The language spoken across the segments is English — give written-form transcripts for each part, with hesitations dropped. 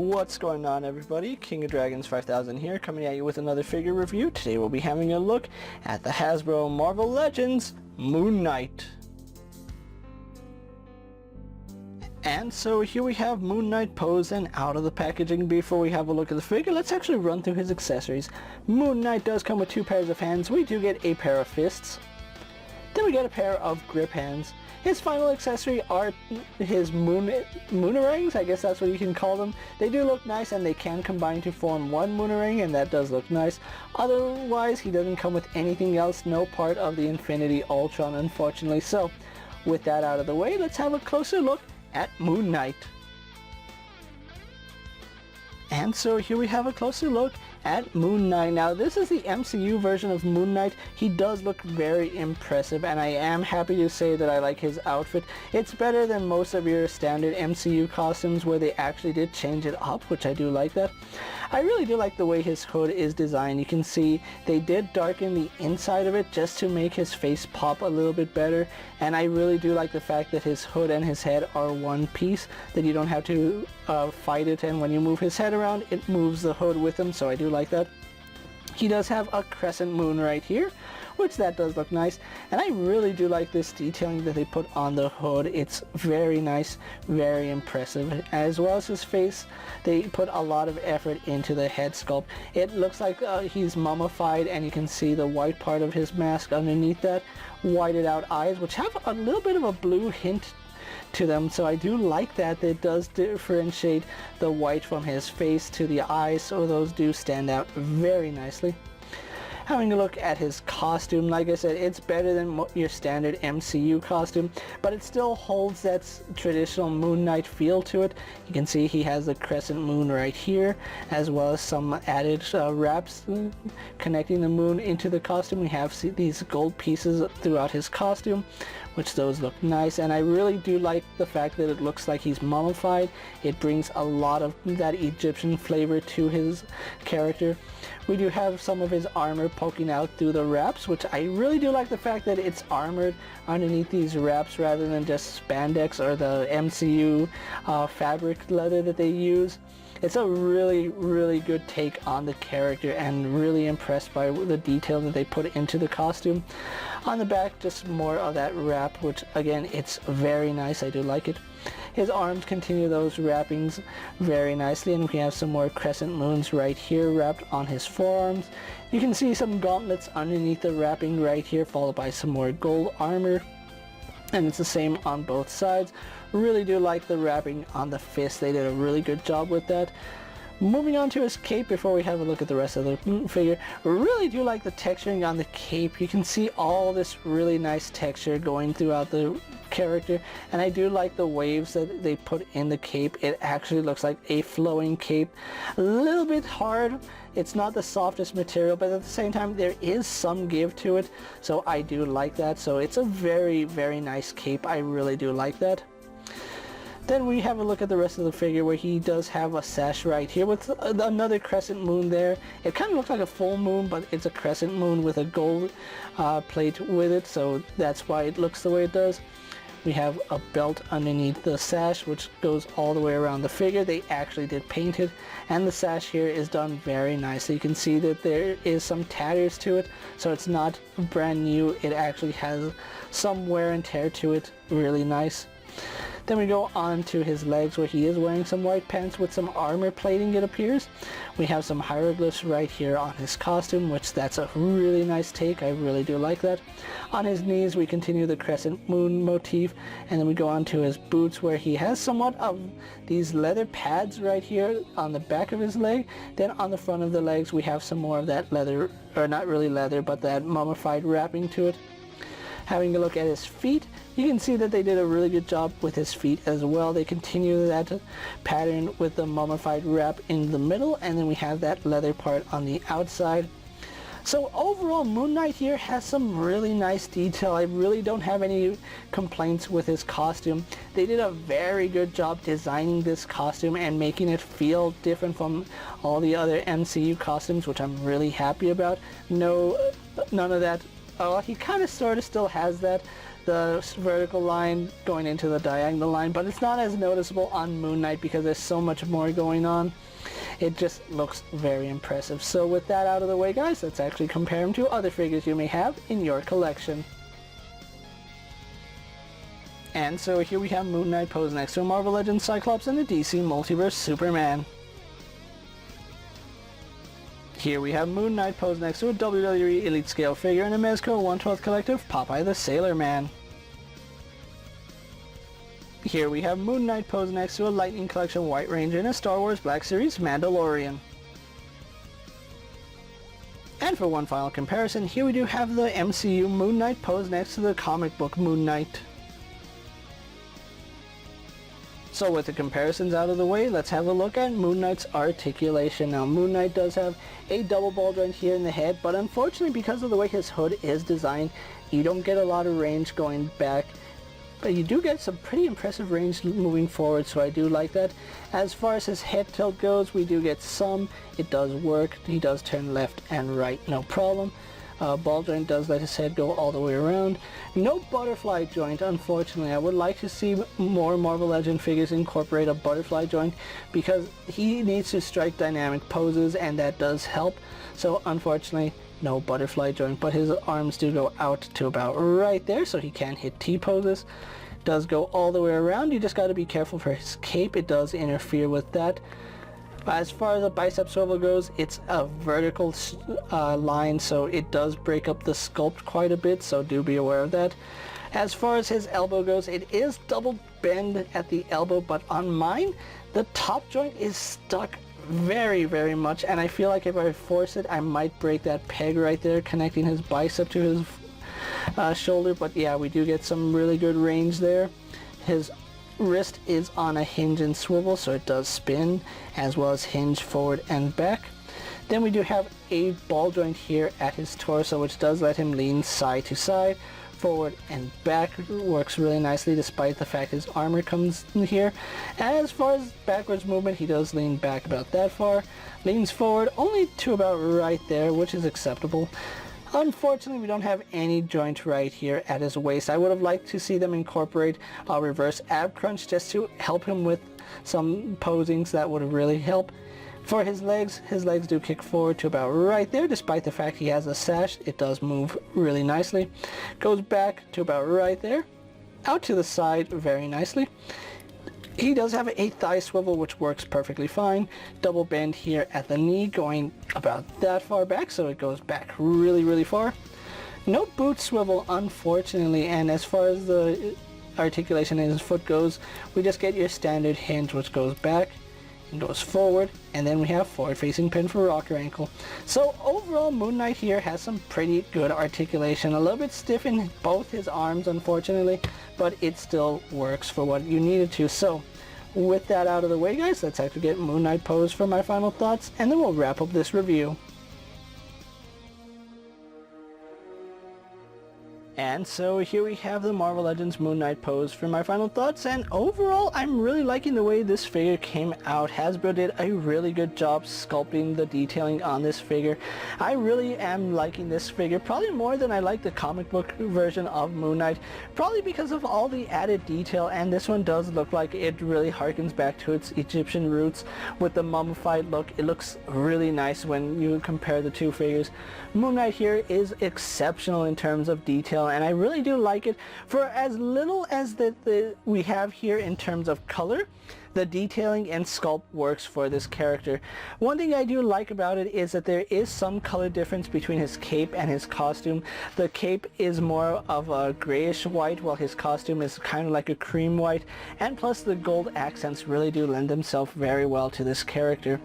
What's going on, everybody? King of Dragons 5000 here, coming at you with another figure review. Today we'll be having a look at the Hasbro Marvel Legends Moon Knight. And so here we have Moon Knight posed and out of the packaging. Before we have a look at the figure, let's actually run through his accessories. Moon Knight does come with 2 pairs of hands. We do get a pair of fists. Then we get a pair of grip hands. His final accessory are his moonarangs, I guess that's what you can call them. They do look nice and they can combine to form one moonerang, and that does look nice. Otherwise, he doesn't come with anything else, no part of the Infinity Ultron, unfortunately. So, with that out of the way, let's have a closer look at Moon Knight. And so here we have a closer look at Moon Knight. Now this is the MCU version of Moon Knight. He does look very impressive, and I am happy to say that I like his outfit. It's better than most of your standard MCU costumes where they actually did change it up, which I do like that. I really do like the way his hood is designed. You can see they did darken the inside of it just to make his face pop a little bit better, and I really do like the fact that his hood and his head are one piece, that you don't have to fight it, and when you move his head around it moves the hood with him, so I do like that. He does have a crescent moon right here, which that does look nice, and I really do like this detailing that they put on the hood. It's very nice, very impressive. As well as his face, they put a lot of effort into the head sculpt. It looks like he's mummified, and you can see the white part of his mask underneath that, whited out eyes, which have a little bit of a blue hint to them, so I do like that. It does differentiate the white from his face to the eyes, so those do stand out very nicely. Having a look at his costume, like I said, it's better than your standard MCU costume, but it still holds that traditional Moon Knight feel to it. You can see he has the crescent moon right here, as well as some added wraps connecting the moon into the costume. We have these gold pieces throughout his costume, which those look nice, and I really do like the fact that it looks like he's mummified. It brings a lot of that Egyptian flavor to his character. We do have some of his armor poking out through the wraps, which I really do like the fact that it's armored underneath these wraps rather than just spandex or the MCU fabric leather that they use. It's a really good take on the character, and really impressed by the detail that they put into the costume. On the back, just more of that wrap, which again, it's very nice. I do like it. His arms continue those wrappings very nicely, and we have some more crescent moons right here wrapped on his forearms. You can see some gauntlets underneath the wrapping right here, followed by some more gold armor, and it's the same on both sides. Really do like the wrapping on the fist. They did a really good job with that. Moving on to his cape before we have a look at the rest of the figure. Really do like the texturing on the cape. You can see all this really nice texture going throughout the character, and I do like the waves that they put in the cape. It actually looks like a flowing cape. A little bit hard. It's not the softest material, but at the same time there is some give to it, so I do like that. So it's a very nice cape. I really do like that. Then we have a look at the rest of the figure, where he does have a sash right here with another crescent moon there. It kind of looks like a full moon, but it's a crescent moon with a gold plate with it, so that's why it looks the way it does. We have a belt underneath the sash, which goes all the way around the figure. They actually did paint it, and the sash here is done very nicely. You can see that there is some tatters to it, so it's not brand new. It actually has some wear and tear to it. Really nice. Then we go on to his legs, where he is wearing some white pants with some armor plating, it appears. We have some hieroglyphs right here on his costume, which that's a really nice take. I really do like that. On his knees we continue the crescent moon motif, and then we go on to his boots, where he has somewhat of these leather pads right here on the back of his leg. Then on the front of the legs we have some more of that leather, or not really leather, but that mummified wrapping to it. Having a look at his feet, you can see that they did a really good job with his feet as well. They continue that pattern with the mummified wrap in the middle, and then we have that leather part on the outside. So overall, Moon Knight here has some really nice detail. I really don't have any complaints with his costume. They did a very good job designing this costume and making it feel different from all the other MCU costumes, which I'm really happy about. None of that. He kind of sort of still has that the vertical line going into the diagonal line, but it's not as noticeable on Moon Knight because there's so much more going on. It just looks very impressive. So with that out of the way, guys, let's actually compare him to other figures you may have in your collection. And so here we have Moon Knight posed next to a Marvel Legends Cyclops and a DC Multiverse Superman. Here we have Moon Knight posed next to a WWE Elite Scale figure and a Mezco 1/12 Collective Popeye the Sailor Man. Here we have Moon Knight posed next to a Lightning Collection White Ranger and a Star Wars Black Series Mandalorian. And for one final comparison, here we do have the MCU Moon Knight posed next to the comic book Moon Knight. So with the comparisons out of the way, let's have a look at Moon Knight's articulation. Now Moon Knight does have a double ball joint here in the head, but unfortunately because of the way his hood is designed, you don't get a lot of range going back. But you do get some pretty impressive range moving forward, so I do like that. As far as his head tilt goes, we do get some. It does work. He does turn left and right, no problem. Ball joint does let his head go all the way around. No butterfly joint, unfortunately. I would like to see more Marvel Legend figures incorporate a butterfly joint because he needs to strike dynamic poses and that does help. So unfortunately, no butterfly joint, but his arms do go out to about right there so he can hit T poses. Does go all the way around. You just got to be careful for his cape. It does interfere with that. As far as the bicep swivel goes, it's a vertical line, so it does break up the sculpt quite a bit, so do be aware of that. As far as his elbow goes, it is double bend at the elbow, but on mine, the top joint is stuck very, very much, and I feel like if I force it, I might break that peg right there, connecting his bicep to his shoulder, but yeah, we do get some really good range there. His wrist is on a hinge and swivel, so it does spin as well as hinge forward and back. Then we do have a ball joint here at his torso, which does let him lean side to side, forward and back. It works really nicely despite the fact his armor comes in here. As far as backwards movement, he does lean back about that far, leans forward only to about right there, which is acceptable. Unfortunately, we don't have any joint right here at his waist. I would have liked to see them incorporate a reverse ab crunch just to help him with some posings. That would really help. For his legs do kick forward to about right there, despite the fact he has a sash. It does move really nicely. Goes back to about right there, out to the side very nicely. He does have a thigh swivel, which works perfectly fine. Double bend here at the knee, going about that far back, so it goes back really, really far. No boot swivel, unfortunately, and as far as the articulation in his foot goes, we just get your standard hinge, which goes back and goes forward, and then we have forward-facing pin for rocker ankle. So overall, Moon Knight here has some pretty good articulation. A little bit stiff in both his arms, unfortunately, but it still works for what you needed to. So with that out of the way, guys, let's actually get Moon Knight posed for my final thoughts, and then we'll wrap up this review. And so here we have the Marvel Legends Moon Knight pose for my final thoughts, and overall I'm really liking the way this figure came out. Hasbro did a really good job sculpting the detailing on this figure. I really am liking this figure, probably more than I like the comic book version of Moon Knight, probably because of all the added detail, and this one does look like it really harkens back to its Egyptian roots with the mummified look. It looks really nice when you compare the two figures. Moon Knight here is exceptional in terms of detail, and I really do like it. For as little as we have here in terms of color, the detailing and sculpt works for this character. One thing I do like about it is that there is some color difference between his cape and his costume. The cape is more of a grayish white, while his costume is kind of like a cream white, and plus the gold accents really do lend themselves very well to this character.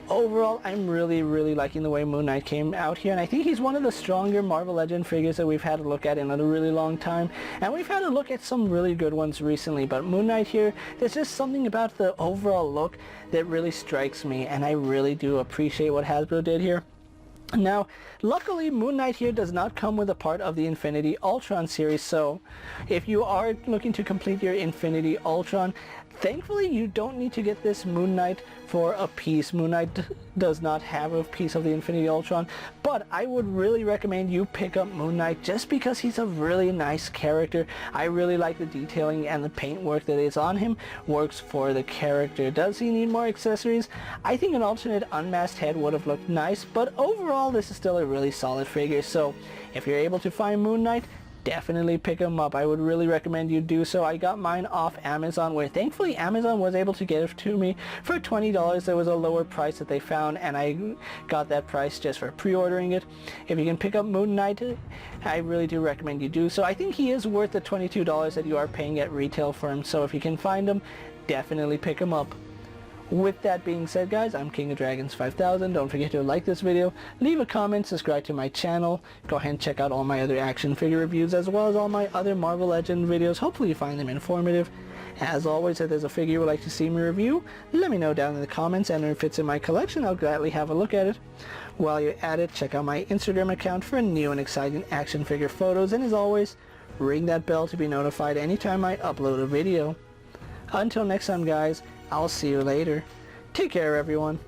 Overall, I'm really liking the way Moon Knight came out here, and I think he's one of the stronger Marvel Legend figures that we've had a look at in a really long time, and we've had a look at some really good ones recently, but Moon Knight here, there's just something about the overall look that really strikes me, and I really do appreciate what Hasbro did here. Now, luckily Moon Knight here does not come with a part of the Infinity Ultron series, so if you are looking to complete your Infinity Ultron, Thankfully, you don't need to get this Moon Knight for a piece. Moon Knight does not have a piece of the Infinity Ultron, but I would really recommend you pick up Moon Knight just because he's a really nice character. I really like the detailing and the paint work that is on him works for the character. Does he need more accessories? I think an alternate unmasked head would have looked nice, but overall this is still a really solid figure. So if you're able to find Moon Knight, definitely pick them up. I would really recommend you do so. I got mine off Amazon, where thankfully Amazon was able to get it to me for $20. There was a lower price that they found, and I got that price just for pre-ordering it. If you can pick up Moon Knight, I really do recommend you do so. I think he is worth the $22 that you are paying at retail for him, so if you can find him, definitely pick him up. With that being said, guys, I'm KingofDragons 5000. Don't forget to like this video, leave a comment, subscribe to my channel. Go ahead and check out all my other action figure reviews as well as all my other Marvel Legends videos. Hopefully you find them informative. As always, if there's a figure you would like to see me review, let me know down in the comments, and if it's in my collection, I'll gladly have a look at it. While you're at it, check out my Instagram account for new and exciting action figure photos, and as always, ring that bell to be notified anytime I upload a video. Until next time, guys, I'll see you later. Take care, everyone.